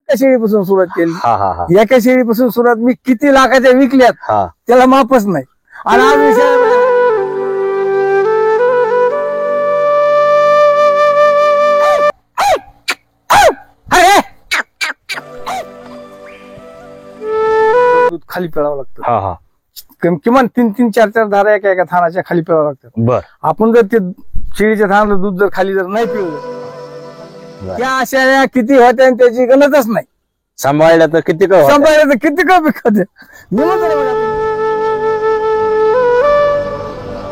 एका शेळीपासून सुरुवात केली. हा हा हा एका शेळीपासून सुरुवात मी किती लाखाच्या विकल्यात हा त्याला मापच नाही. आणि आज दूध खाली पिळावं लागतं. हा हा किमान 3-3, 4-4 धारा एका एका थानाच्या खाली पिळावं लागतात. बर आपण जर ते शेळीच्या थानाला दूध जर खाली जर नाही पिळलं त्या शेळ्या किती होत्या आणि त्याची गणतच नाही. सांभाळल्या तर किती का सांभाळायचं किती का पिकत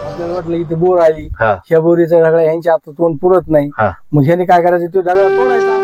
आपल्याला वाटलं इथे बोर आली ह्या बोरीच्या ढगळ्या ह्यांच्या आता तोंड पुरत नाही. मग ह्याने काय करायचं तो ढगळा तोडायचा.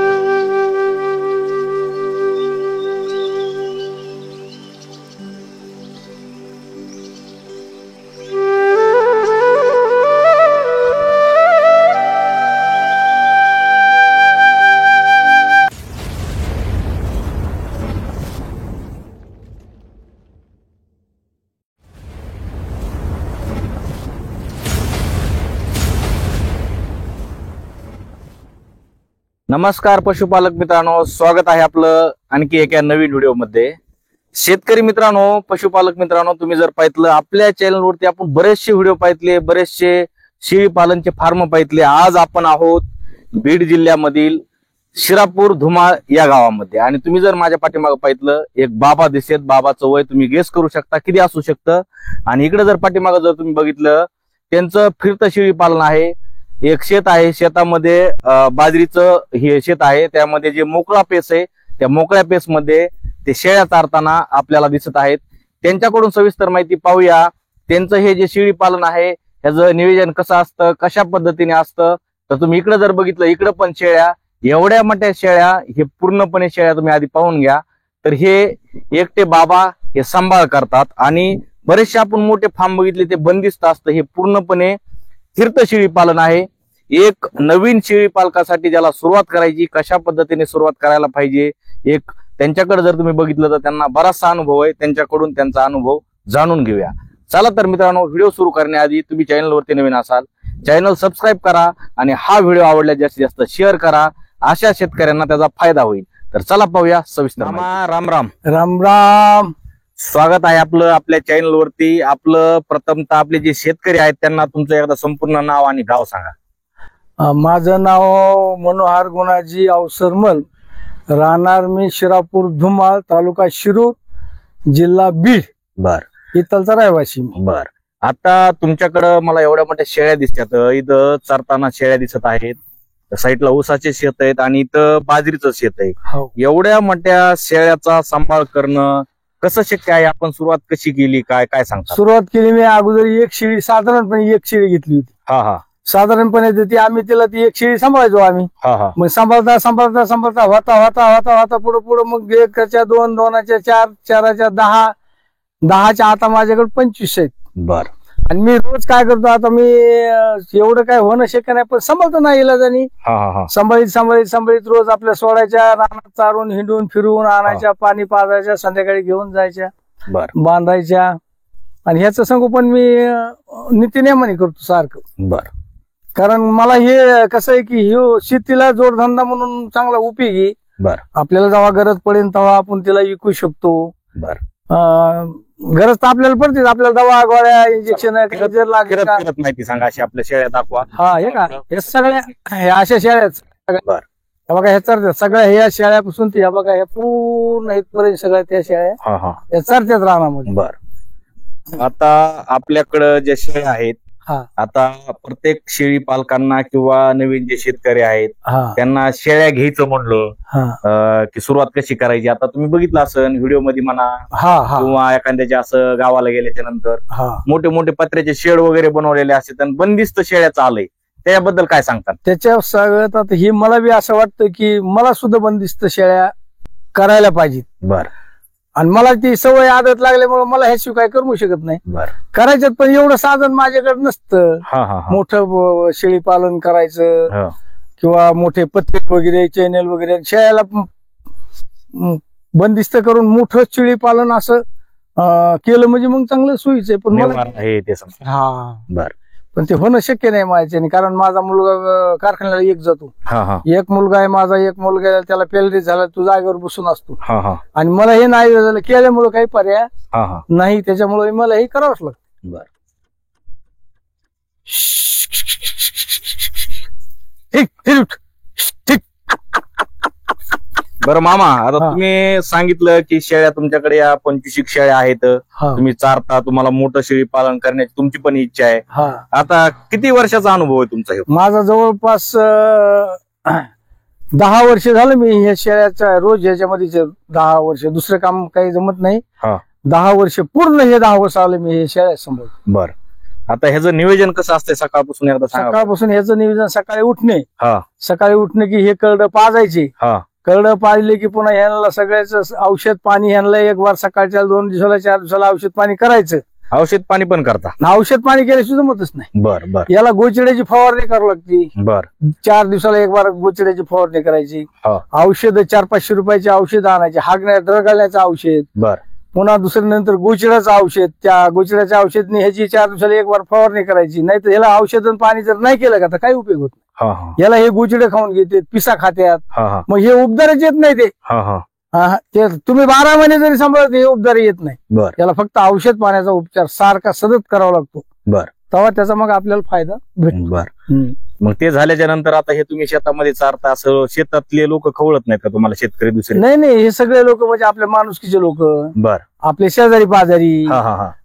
नमस्कार पशुपालक मित्रांनो, स्वागत आहे आपलं आणखी एका नवीन व्हिडिओ मध्ये. शेतकरी मित्रांनो, पशुपालक मित्रांनो, तुम्ही जर पाहितलं आपल्या चॅनलवरती आपण बरेचसे व्हिडिओ पाहितले, बरेचसे शेळी पालनचे फार्म पाहितले. आज आपण आहोत बीड जिल्ह्यामधील शिरापूर धुमाळ या गावामध्ये. आणि तुम्ही जर माझ्या पाठीमागे पाहितलं एक बाबा दिसत, बाबाचं वय तुम्ही गेस करू शकता किती असू शकतं. आणि इकडे जर पाठीमागे जर तुम्ही बघितलं त्यांचं फिरतं शेळी पालन आहे. एक शेत आहे, शेतामध्ये बाजरीचं हे शेत आहे, त्यामध्ये जे मोकळा पेस आहे त्या मोकळ्या पेस मध्ये ते शेळ्या चारताना आपल्याला दिसत आहेत. त्यांच्याकडून सविस्तर माहिती पाहूया. त्यांचं हे जे शेळी पालन आहे ह्याचं नियोजन कसं असतं, कशा पद्धतीने असतं. तर तुम्ही इकडे जर बघितलं इकडे पण शेळ्या, एवढ्या मोठ्या शेळ्या, हे पूर्णपणे शेळ्या तुम्ही आधी पाहून घ्या. तर हे एकटे बाबा हे सांभाळ करतात. आणि बरेचसे आपण मोठे फार्म बघितले ते बंदिस्त असतं, हे पूर्णपणे फिरतं शेळी पालन आहे. एक नवीन शेळी पालकासाठी ज्याला सुरुवात करायची, कशा पद्धतीने सुरुवात करायला पाहिजे, एक त्यांच्याकडे जर तुम्ही बघितलं तर त्यांना बराचसा अनुभव आहे. त्यांच्याकडून त्यांचा अनुभव जाणून घेऊया. चला तर मित्रांनो, व्हिडिओ सुरू करण्याआधी तुम्ही चॅनलवरती नवीन असाल चॅनल सबस्क्राईब करा आणि हा व्हिडिओ आवडल्यास जास्तीत जास्त शेअर करा, अशा शेतकऱ्यांना त्याचा फायदा होईल. तर चला पाहूया सविस्तर. राम राम राम राम. स्वागत आहे आपलं आपल्या चॅनलवरती. आपलं प्रथमतः आपले जे शेतकरी आहेत त्यांना तुमचं एकदा संपूर्ण नाव आणि गाव सांगा. माझं नाव मनोहर गुणाजी अवसरमल, राहणार मी शिरापूर धुमाळ, तालुका शिरूर, जिल्हा बीड. बर. इथलचा रहिवासी. बर. आता तुमच्याकडं मला एवढ्या मोठ्या शेळ्या दिसतात, इथं चरताना शेळ्या दिसत आहेत, साईडला ऊसाचे शेत आहेत आणि इथं बाजरीचं शेत आहे. एवढ्या मोठ्या शेळ्याचा सांभाळ करणं कसं शक्य आहे? आपण सुरुवात कशी केली, काय काय सांगता? सुरुवात केली मी अगोदर एक शेळी, साधारणपणे एक शेळी घेतली होती. हा हा साधारणपणे ती आम्ही तिला ती एक शेळी सांभाळायचो आम्ही. मग सांभाळता सांभाळता सांभाळता होता होता होता होता पुढे पुढे मग एकाच्या 2, 2च्या 4, 4च्या 10, 10च्या आता माझ्याकडे 25 आहेत. बर. आणि मी रोज काय करतो आता, मी एवढं काय होणं शक्य नाही पण सांभाळतो ना इलाजानी. सांभाळीत सांभाळीत सांभाळीत रोज आपल्या सोडायच्या, रानात चारून हिंडून फिरून आणायच्या, पाणी पाजायच्या, संध्याकाळी घेऊन जायच्या, बांधायच्या. आणि ह्याचं संगोपन मी नित्यनेमाने करतो सारखं. बर. कारण मला हे कसं आहे की ह्यो शेतीला जोडधंदा म्हणून चांगला उपयोगी. बर. आपल्याला जेव्हा गरज पडेल तेव्हा आपण तिला विकू शकतो. बर. गरज तर आपल्याला पडते, आपल्याला दवा गोळ्या इंजेक्शन माहिती सांगा अशी आपल्या शेळ्या दाखवा. हा, हे का हे सगळ्या अशा शेळ्याच बघा, ह्या चरत्यात सगळ्या ह्या शेळ्यापासून ह्या बघा ह्या पूर्ण इथपर्यंत सगळ्या त्या शेळ्या या चरत्यात रानामध्ये. बर. आता आपल्याकडं ज्या शेळ्या आहेत, आता प्रत्येक शेळी पालकांना किंवा नवीन जे शेतकरी आहेत त्यांना शेळ्या घ्यायचं म्हणलं की सुरुवात कशी करायची? आता तुम्ही बघितलं असेल व्हिडिओ मध्ये म्हणा किंवा एखाद्याच्या असं गावाला गेल्याच्या नंतर मोठे मोठे पत्र्याचे शेड वगैरे बनवलेले असतात आणि बंदिस्त शेळ्या चालय, त्याबद्दल काय सांगतात? त्याच्या सगळ्यात ही मला बी असं वाटतं की मला सुद्धा बंदिस्त शेळ्या करायला पाहिजेत. बर. आणि मला ती सवय आदत लागल्यामुळे मला ह्याशिवाय काय करू शकत नाही. करायच्यात पण एवढं साधन माझ्याकडे नसतं. मोठं शेळी पालन करायचं किंवा मोठे पत्ते वगैरे, चॅनल वगैरे, शेळ्याला बंदिस्त करून मोठं शेळी पालन असं केलं म्हणजे मग चांगलं सोयीचं आहे. पण मला बर. पण ते होणं शक्य नाही माझ्याने, कारण माझा मुलगा कारखान्याला एक जातो. एक मुलगा आहे माझा, एक मुलगा त्याला पॅरालिसिस झाला, तो जागेवर बसून असतो. आणि मला हे नाही झालं, केल्यामुळे काही पर्याय नाही, त्याच्यामुळे मला हे करावंच लागतं. बर, बरं मामा, आता तुम्ही सांगितलं की शेळ्या तुमच्याकडे या 25 शेळ्या आहेत, तुम्ही चारता, तुम्हाला मोठं शेळी पालन करण्याची तुमची पण इच्छा आहे. आता किती वर्षाचा अनुभव आहे तुमचा? माझा जवळपास 10 वर्ष झालं मी ह्या शेळ्याच्या रोज ह्याच्यामध्ये 10 वर्ष, दुसरं काम काही जमत नाही. 10 वर्ष पूर्ण हे 10 वर्ष आले मी हे शेळ्या सांभाळ. बर, आता ह्याचं नियोजन कसं असतंय सकाळपासून? एकदा सकाळपासून ह्याचं नियोजन सकाळी उठणे, सकाळी उठणे की हे करडं पाजायचे, करडं पाजले की पुन्हा ह्यांना सगळ्याच औषध पाणी, ह्यांना एक वार सकाळच्या 2 दिवसाला 4 दिवसाला औषध पाणी करायचं. औषध पाणी पण करता? औषध पाणी केल्याशिवाय जमतच नाही. बर बर, याला गोचिड्याची फवारणी करावी लागते. बर, 4 दिवसाला एक बार गोचिड्याची फवारणी करायची. औषध 400-500 रुपयाचे औषध आणायचे, हागण्या दरगाळण्याचं औषध. बर, पुन्हा दुसऱ्या नंतर गोचिड्याचं औषध, त्या गोचिड्याच्या औषधने ह्याची 4 दिवसाला एक बार फवारणी करायची. नाही तर ह्याला औषध पाणी जर नाही केलं का तर काही उपयोग होत नाही. याला हे गोचिडे खाऊन घेते, पिसा खात्यात, मग हे उपदारच येत नाही. ते तुम्ही 12 महिने जरी सांभाळत हे उपदार येत नाही. याला फक्त औषध पाण्याचा उपचार सारखा सतत करावा लागतो. बर, तेव्हा त्याचा मग आपल्याला फायदा भेटतो. बर, मग ते झाल्याच्या नंतर आता हे तुम्ही शेतामध्ये चारता, असं शेतातले लोक खवळत नाहीत का तुम्हाला, शेतकरी दुसरे? नाही, हे सगळे लोक म्हणजे आपल्या माणुसकीचे लोक. बर, आपले शेजारी पाजारी,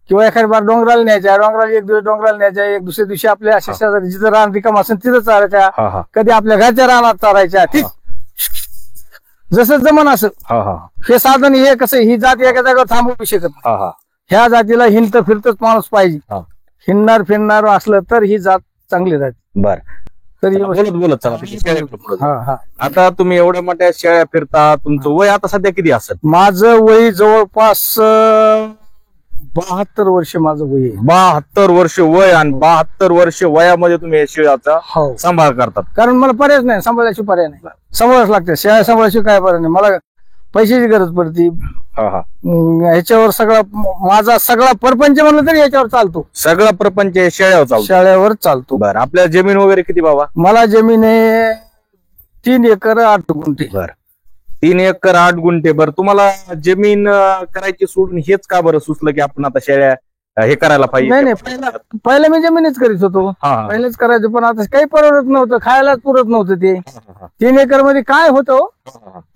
किंवा एखादी बार डोंगराला न्यायच्या, डोंगराला एक दिवस डोंगराला न्यायच्या, एक दुसऱ्या दिवशी आपल्या अशा शेजारी जिथं रान रिकाम असेल तिथं चारायच्या, कधी आपल्या घरच्या रानात चारायच्या. ठीक, जसं जमन असं. हे साधन हे कसं, ही जात एका जागेवर थांबवू शकत नाही. ह्या जातीला हिंडत फिरतच माणूस पाहिजे. हिंडणार फिरणार असलं तर ही जात चांगली राहते. बर, तर बोलत चला. आता तुम्ही एवढ्या मोठ्या शेळ्या फिरता, तुमचं वय आता सध्या किती असत? माझं वय जवळपास 72 वर्ष माझं वय. 72 वर्ष वय, आणि 72 वर्ष वयामध्ये तुम्ही शेळ्याचा सांभाळ करतात? कारण मला पर्याय नाही, सांभाळायची पर्याय नाही, सांभाळावंच लागते. शेळ्या सांभाळायची काय पर्याय नाही, मला पैशाची गरज पडते. ह्याच्यावर सगळा माझा सगळा प्रपंच म्हणलं तरी याच्यावर चालतो. सगळा प्रपंच शेळ्यावर चालतो. बरं, आपल्या जमीन वगैरे किती बाबा? मला जमीन आहे 3 एकर 8 गुंठे. बर, 3 एकर 8 गुंठे. बरं, तुम्हाला जमीन करायची सोडून हेच का बरं सुचलं की आपण आता शेळ्या हे करायला पाहिजे? नाही, पहिला मी जमीनच करीत होतो, पहिलेच करायचं, पण आता काही परवडत नव्हतं, खायलाच पुरत नव्हतं. ते 3 एकर मध्ये काय होतं?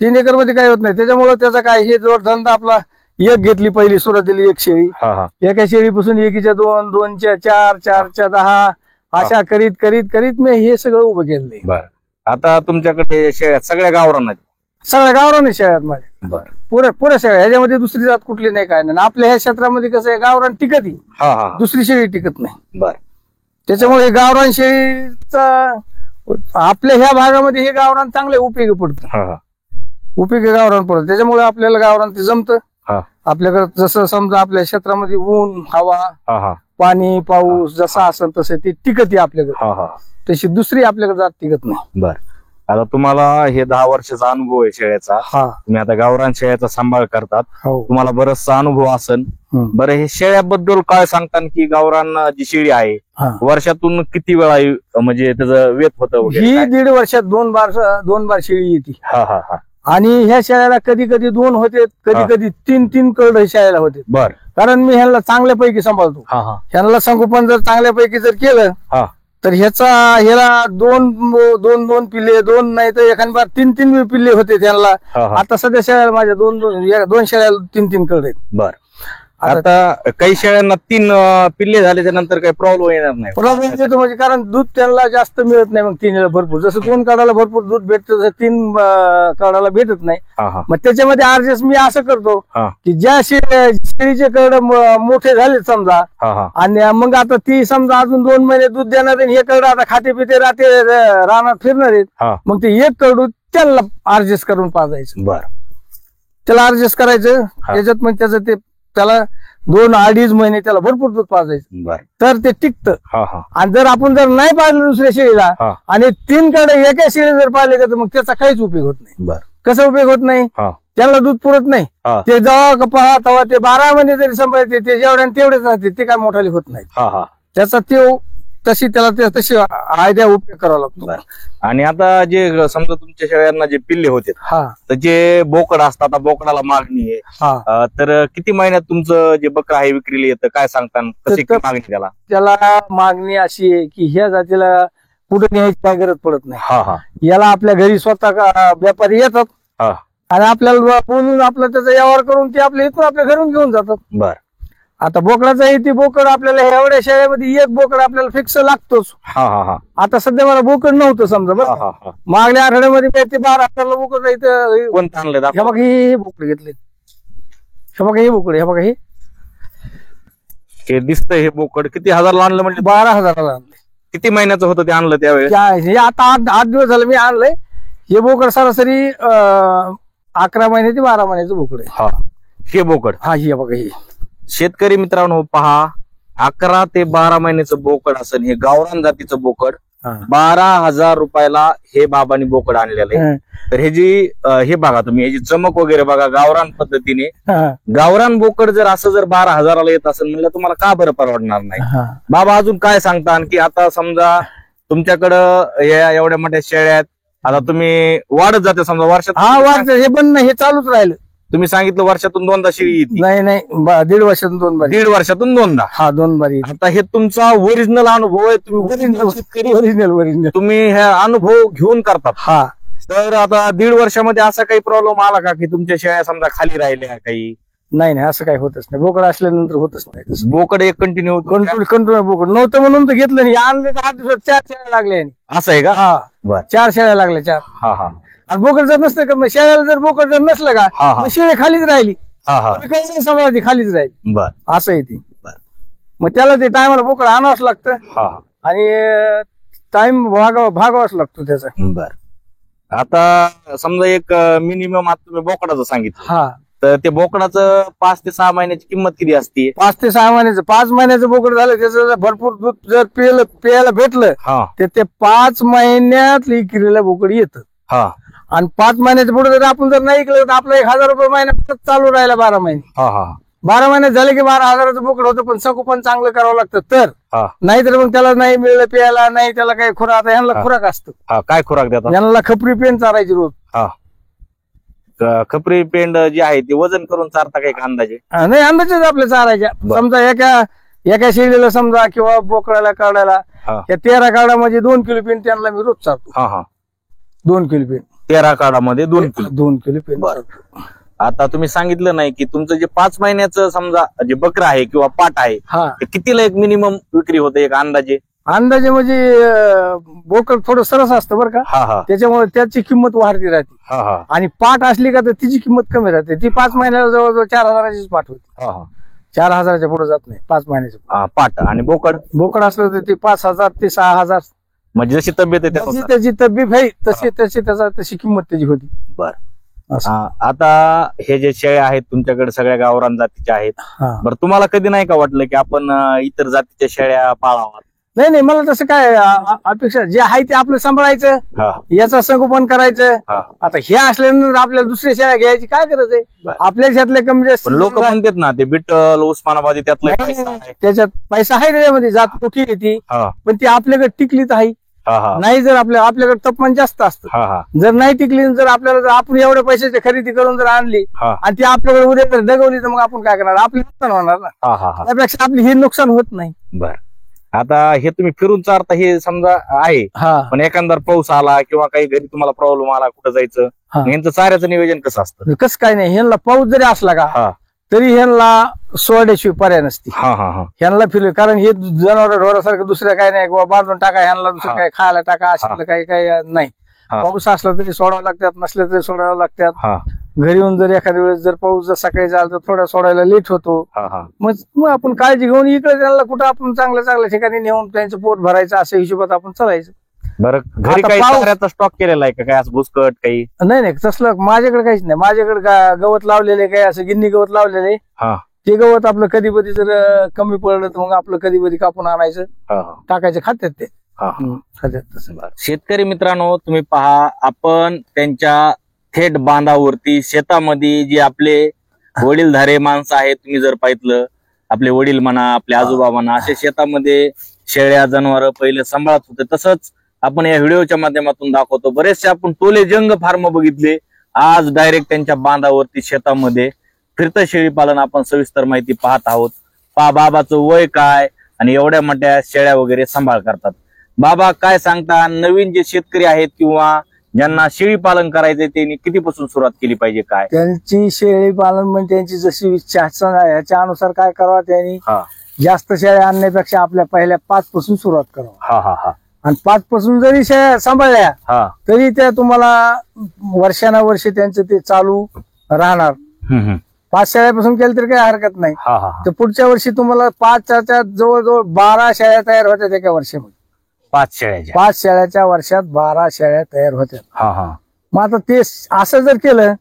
3 एकर मध्ये काय होत नाही. त्याच्यामुळे त्याचा काय, हे जोड धंदा आपला, एक घेतली पहिली सुरुवातीला एक शेळी, एका शेळीपासून एकीच्या 2, 2च्या 4, 4च्या 10 अशा करीत करीत करीत मी हे सगळं उभं केलं. बरं, आता तुमच्याकडे शेळ्या सगळ्या गावरान? सगळ्या गावरान शेळ्यात माझ्या. पुऱ्या शेळ्या, ह्याच्यामध्ये दुसरी जात कुठली नाही, काय नाही. आपल्या ह्या क्षेत्रामध्ये कसं आहे, गावरान टिकत, दुसरी शेळी टिकत नाही. बर, त्याच्यामुळे गावरान शेळीचा आपल्या ह्या भागामध्ये हे गावरान चांगले उपयोगी पडतं. उपयोगी गावरान पडतं, त्याच्यामुळे आपल्याला गावरान ते जमतं. आपल्याकडे जसं समजा आपल्या क्षेत्रामध्ये ऊन, हवा, पाणी, पाऊस जसा असेल तसं ते टिकत आपल्याकडे, तशी दुसरी आपल्याकडे जात टिकत नाही. बर, आता तुम्हाला हे 10 वर्षाचा अनुभव आहे शेळ्याचा, तुम्ही आता गावरान शेळ्याचा सांभाळ करतात, तुम्हाला बराचसा अनुभव असेल. बरं, हे शेळ्याबद्दल काय सांगतात की गावरान जी शेळी आहे वर्षातून किती वेळा म्हणजे त्याचं वेत होतं? ही 1.5 वर्षात 2 बार शेळी येते. आणि ह्या शेळ्याला कधी कधी 2 होते, कधी कधी 3 करड शेळ्याला होते. बर, कारण मी ह्यांना चांगल्यापैकी सांभाळतो. ह्यांना संगोपन जर चांगल्यापैकी जर केलं तर ह्याला 2 पिल्ले, 2 नाही तर एखादी बार 3 पिल्ले होते त्यांना. आता सध्या शेळ्याला माझ्या 2 शेळ्याला 3 करड आहेत. बर, आता काही शेळ्यांना 3 पिल्ले झाल्याच्या नंतर काही प्रॉब्लेम येणार नाही? प्रॉब्लेम येतो म्हणजे, कारण दूध त्यांना जास्त मिळत नाही. मग 3 भरपूर, जसं 2 काढायला भरपूर दूध भेटतं तसं 3 काढायला भेटत नाही. मग त्याच्यामध्ये ऍडजस्ट मी असं करतो की ज्या शेळीचे करड मोठे झाले समजा, आणि मग आता ती समजा अजून 2 महिने दूध देणार आहे, हे करड आता खाते पिते राहते रानात फिरणार आहेत, मग ते एक करडू त्याला ऍडजस्ट करून पाजायचं. बर, त्याला ऍडजस्ट करायचं त्याच्यात, मग त्याचं ते त्याला 2-2.5 महिने त्याला भरपूर दूध पाजायचं, तर ते टिकतं. आणि जर आपण जर नाही पाळलं दुसऱ्या शेळीला आणि 3 कडे एका शेळी जर पाळले तर मग त्याचा काहीच उपयोग होत नाही. कसं उपयोग होत नाही? त्याला दूध पुरत नाही. ते जेव्हा पहा तेव्हा ते 12 महिने जरी सांभाळते ते जेवढ्या तेवढेच राहते, ते काय मोठाले होत नाही. त्याचा तो तशी त्याला तशी आयडिया उपयोग करावा लागतो. आणि आता जे समजा तुमच्या शेळ्यांना जे पिल्ले होते तर जे बोकड असतात, आता बोकडाला मागणी आहे, तर किती महिन्यात तुमचं जे बकरा आहे विक्रीला येतं, काय सांगता, कशी मागणी त्याला मागणी अशी आहे की ह्या जातीला कुठे न्यायची काय गरज पडत नाही. याला आपल्या घरी स्वतः व्यापारी येतात आणि आपल्याला बोलून आपलं त्याचा व्यवहार करून ते आपल्या इथून आपल्या घरून घेऊन जातात. बर. आता बोकडाचा ती बोकड आपल्याला एवढ्या शेळ्यामध्ये एक बोकड आपल्याला फिक्स लागतोच. आता सध्या मला बोकड नव्हतं समजा बरं, मागल्या आठवड्यामध्ये ते 12,000 बोकड इथं कोणतं आणलं? हे बघा हे बोकड घेतले, हे बघा हे बोकड, हे बघा हे दिसतंय. हे बोकड किती हजारला आणलं म्हणजे? 12,000 आणले. किती महिन्याचं होतं ते आणलं त्यावेळेस? आता 8 दिवस झालं मी आणलंय. हे बोकड सरासरी 11 महिने ते 12 महिन्याचं बोकड आहे. हे बोकड हे बघा हे. शेतकरी मित्रांनो पहा, 11 ते 12 महिन्याचं बोकड असेल, हे गावरान जातीचं बोकड 12,000 रुपयाला हे बाबांनी बोकड आणलेलं आहे. तर हे बघा तुम्ही, ह्याची चमक वगैरे बघा, गावरान पद्धतीने. गावरान बोकड जर असं जर 12,000ला येत असेल म्हणलं तुम्हाला का बरं परवडणार नाही? बाबा अजून काय सांगता की आता समजा तुमच्याकडं एवढ्या मोठ्या शेळ्या आहेत, आता तुम्ही वाढत जाते समजा वर्षात? वाढत, हे पण हे चालूच राहिलं. तुम्ही सांगितलं वर्षातून 2दा शेळी येते. नाही 1.5 वर्षातून 2 बारी. 1.5 वर्षातून 2दा? 2 बारी. आता हे तुमचा ओरिजिनल अनुभव आहे, तुम्ही ओरिजिनल तुम्ही हे अनुभव घेऊन करतात. तर आता 1.5 वर्षामध्ये असा काही प्रॉब्लेम आला का की तुमच्या शेळ्या समजा खाली राहिल्या काही? नाही असं काही होतच नाही. बोकड असल्यानंतर होतच नाही. बोकड एक कंटिन्यू बोकड नव्हतं म्हणून तर घेतलं नाही. आणले तर 8 दिवसात 4 शेळ्या लागल्या. असं आहे का? बरं, 4 शेळ्या लागल्या. 4. आणि बोकड जर नसलं का, शेळ्याला जर बोकड जर नसलं का, शेळ्या खालीच राहिली, काही खालीच राहिली. असं आहे ती. मग त्याला ते टायमाला बोकड आणावंच लागतं आणि टाइम भागावाच लागतो त्याचा. बर. आता समजा एक मिनिमम आता तुम्ही बोकडाचं सांगितलं, तर ते बोकडाचं 5 ते 6 महिन्याची किंमत किती असते? 5 ते 6 महिन्याचं. 5 महिन्याचं बोकड झालं, त्याचं भरपूर दूध जर प्यायला भेटलं तर ते 5 महिन्यात विक्रीला बोकड येतं. आणि 5 महिन्याच्या पुढे जर आपण जर नाही केलं तर आपला 1,000 रुपये महिन्यात चालू राहिला 12 महिने. 12 महिन्यात झाले की 12,000चं बोकड होतं. पण संगोपन चांगलं करावं लागतं तर, नाहीतर मग त्याला नाही मिळलं प्यायला, नाही त्याला काही खुराक. आता ह्यांना खुराक असतं. काय खुराक देतात? यांना खपरी पेंड चारायची रोज. खपरी पेंड जी आहे ती वजन करून चारता काही अंदाजे? नाही, अंदाजेच आपल्या चारायच्या. समजा एका शेळीला समजा किंवा बोकडाला काढायला या 13 काढामध्ये 2 किलो पेंड त्यांना मी रोज चारतो. 2 किलो पेंड 13 काढामध्ये 2 किलो पेंड. आता तुम्ही सांगितलं नाही की तुमचं जे 5 महिन्याचं समजा जे बकरा आहे किंवा पाट आहे, ते कितीला एक मिनिमम विक्री होते एक अंदाजे? म्हणजे बोकड थोडं सरस असतं बरं का, त्याच्यामुळे त्याची किंमत वाढती राहते. आणि पाट असली का तर तिची किंमत कमी राहते. ती 5 महिन्याला जवळजवळ 4,000ची पाट होती. 4,000च्या पुढे जात नाही 5 महिन्याचं पाट. आणि बोकड असलं तर ते 5,000 ते 6,000. म्हणजे जशी तब्येत आहे त्याची तब्येत आहे तशी किंमत त्याची होती. बर. आता हे जे शेळ्या आहेत तुमच्याकडे सगळ्या गावरान जातीच्या आहेत, बरं तुम्हाला कधी नाही का वाटलं की आपण इतर जातीच्या शेळ्या पाळाव्यात? नाही मला तसं काय अपेक्षा, जे आहे ते आपलं सांभाळायचं, याचं संगोपन करायचं. आता हे असल्यानंतर आपल्याला दुसऱ्या शेळ्या घ्यायची काय गरज आहे? आपल्या शेतातले कमी जास्त लोक म्हणतात ना ते बिट्टल उस्मानाबादी त्याच्यात पैसा आहे त्याच्यामध्ये, जात कुठे येते पण ती आपल्याकडे टिकली तर आहे. नाही जर आपल्याकडे तापमान जास्त असतं, जर नाही टिकली, जर आपल्याला जर आपण एवढ्या पैशाची खरेदी करून जर आणली आणि ती आपल्याकडे उद्या जर दगवली तर मग आपण काय करणार? आपली नुकसान होणार ना. त्यापेक्षा आपली हे नुकसान होत नाही. बर. आता हे तुम्ही फिरून चारता हे समजा आहे, पण एखादा पाऊस आला किंवा काही घरी तुम्हाला प्रॉब्लेम आला, कुठं जायचं, यांचं चाऱ्याचं नियोजन कसं असतं? कसं काय नाही, ह्यांना पाऊस जरी असला का तरी ह्यांना सोड्याशिवाय पर्याय नसते. ह्यांना फिरले, कारण हे जनावर ढोरासारखं दुसऱ्या काय नाही, बांधून टाका ह्यांना, दुसरं काय खायला टाका, असं काही नाही. पाऊस असला तरी सोडावं लागतात, नसले तरी सोडावं लागतात. घरी येऊन जर एखाद्या वेळेस जर पाऊस जर सकाळी झाला तर थोडा सोडायला लेट होतो. मग आपण काळजी घेऊन इकडे त्यांना कुठं आपण चांगल्या ठिकाणी नेऊन त्यांचं पोट भरायचं, अशा हिशोबात आपण चालायचं. बरं, घरी काही स्टॉक केलेला आहे का, काय असं भुसकट काही? नाही तसलं माझ्याकडे काहीच नाही. माझ्याकडे गवत लावलेले, काही असं गिन्नी गवत लावलेले, ते गवत आपलं कधी कधी जर कमी पडलं तर मग आपलं कधी कधी कापून आणायचं, टाकायचं, खात्यात ते खात्यात. तसं शेतकरी मित्रांनो तुम्ही पहा, आपण त्यांच्या थेट बांधावरती शेतामध्ये जे आपले वडीलधारे माणसं आहेत, तुम्ही जर पाहिलं आपले वडील म्हणा, आपले आजोबा म्हणा, अशा शेतामध्ये शेळ्या जनावर पहिले सांभाळत होते, तसंच आपण या व्हिडिओच्या माध्यमातून दाखवतो. बरेचसे आपण टोले जंग फार्म बघितले, आज डायरेक्ट त्यांच्या बांधावरती शेतामध्ये फिरतं शेळी पालन आपण सविस्तर माहिती पाहत आहोत. बाबाचं वय काय आणि एवढ्या मोठ्या शेळ्या वगैरे सांभाळ करतात. बाबा काय सांगता, नवीन जे शेतकरी आहेत किंवा ज्यांना शेळी पालन करायचंय त्यांनी कितीपासून सुरुवात केली पाहिजे? काय त्यांची शेळी पालन म्हणजे त्यांची जशी इच्छा असेल याच्या अनुसार काय करावं, त्यांनी जास्त शेळ्या आणण्यापेक्षा आपल्या पहिल्या 5 पासून सुरुवात करावं. आणि 5 पासून जरी शेळ्या सांभाळल्या तरी त्या तुम्हाला वर्षानुवर्ष त्यांचं ते चालू राहणार. 5 शेळ्यापासून केलं तरी काही हरकत नाही. तर पुढच्या वर्षी तुम्हाला 5च्या जवळजवळ 12 शेळ्या तयार होत्या एका वर्षामध्ये. 5 शेळ्याच्या वर्षात 12 शेळ्या तयार होत्या. मग आता ते असं जर केलं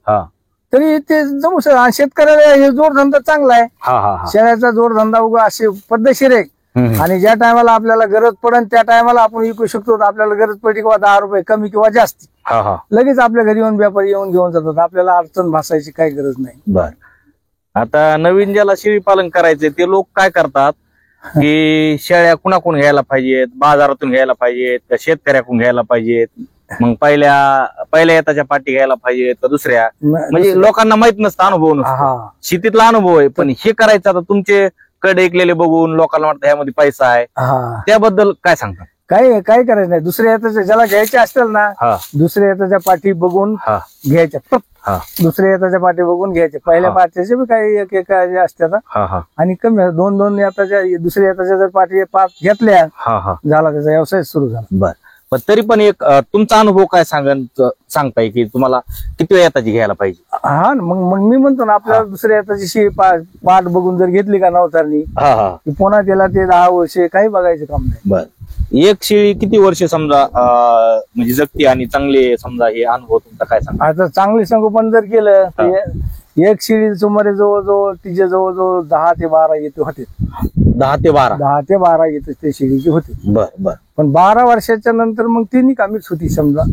तरी ते जमू शकत. आणि शेतकऱ्याला हे जोडधंदा चांगला आहे. शेळ्याचा जोडधंदा उगा असे पद्धतशीर आहे. आणि ज्या टायमाला आपल्याला गरज पडेल त्या टायमाला आपण विकू शकतो. आपल्याला गरज पडली किंवा 10 रुपये कमी किंवा जास्त लगेच आपल्या घरी येऊन व्यापारी येऊन घेऊन जातात. आपल्याला अडचण भासायची काही गरज नाही. बर, आता नवीन ज्याला शेळी पालन करायचंय ते लोक काय करतात की शेळ्या कुणाकडून घ्यायला पाहिजेत, बाजारातून घ्यायला पाहिजेत का शेतकऱ्याकडून घ्यायला पाहिजेत, मग पहिल्या येताच्या पाठी घ्यायला पाहिजेत का दुसऱ्या, म्हणजे लोकांना माहित नसतं, अनुभव नसतो. शेतीतला अनुभव आहे पण हे करायचं आता तुमचे कडे ऐकलेले बघून लोकांना वाटतं ह्यामध्ये पैसा आहे, त्याबद्दल काय सांगता? काय करायचं नाही. दुसऱ्या येताच्या ज्याला घ्यायचे असतील ना दुसऱ्या येताच्या पाठी बघून घ्यायच्या. दुसऱ्या येताच्या पाठी बघून घ्यायचे. पहिल्या पाठीचे बी काही एक असतात आणि कमी 2-2 येताच्या दुसऱ्या येताच्या जर पाठी 5 घेतल्या झाला त्याचा व्यवसाय सुरू झाला. बर, पण तरी पण एक तुमचा अनुभव काय सांगताय की तुम्हाला किती वेळ येताची घ्यायला पाहिजे? मग मी म्हणतो ना आपल्याला दुसऱ्या येताची पाठ बघून जर घेतली का नवतारणी पुन्हा त्याला ते 10 वर्ष काही बघायचं काम नाही. बर, एक शेळी किती वर्ष समजा म्हणजे जगती आणि चांगले समजा हे अनुभव तुमचा काय सांगा? आता चांगली संगोपन जर केलं तर एक शेळी सुमारे जवळजवळ तिचे जवळजवळ 10 ते 12 येते होते. 10 ते 12 येते ते शेळीची होते. बर, पण 12 वर्षाच्या नंतर मग ती निकामीच होती समजा.